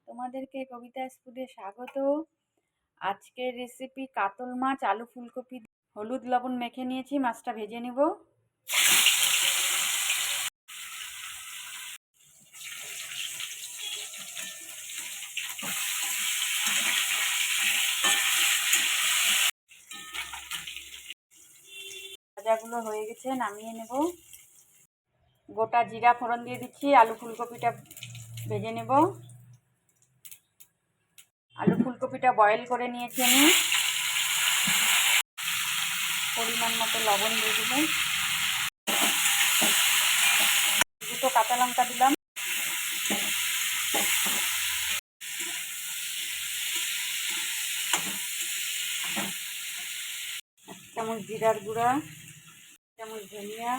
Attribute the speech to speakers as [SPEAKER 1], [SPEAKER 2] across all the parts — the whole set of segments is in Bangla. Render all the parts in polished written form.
[SPEAKER 1] তোমাদেরকে কবিতা স্কুলে স্বাগত। আজকের রেসিপি কাতল মাছ, আলু ফুলকপি, হলুদ লবণ মেখে নিয়েছি। মাছটা ভেজে নেব। ভাজাগুলো হয়ে গেছে, নামিয়ে নেব। গোটা জিরা ফোড়ন দিয়ে দিচ্ছি। আলু ফুলকপিটা ভেজে নেব। আলু ফুলকপিটা বয়েল করে নিয়েছি আমি। পরিমাণ মতো লবণ দিয়ে দিলাম, দুটো কাঁচা লঙ্কা দিলাম, চামচ জিরার গুঁড়া, চামচ ধনিয়া,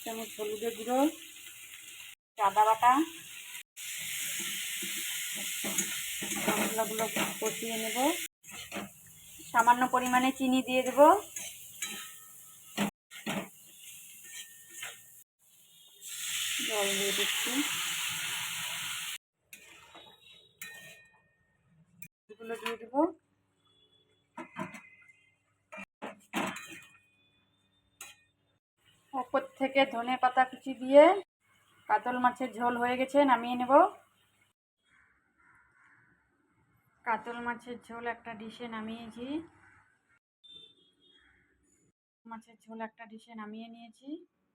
[SPEAKER 1] চামচ হলুদের গুঁড়ো, আদা বাটা। মশলাগুলো কষিয়ে নেব। সামান্য পরিমাণে চিনি দিয়ে দেব। জল দিয়ে দিচ্ছি। এগুলো দিয়ে দেব। উপর থেকে ধনে পাতা কুচি দিয়ে কাতল মাছের ঝোল হয়ে গেছে, নামিয়ে নেব। কাতল মাছের ঝোল একটা ডিশে নামিয়েছি। মাছের ঝোল একটা ডিশে নামিয়ে নিয়েছি।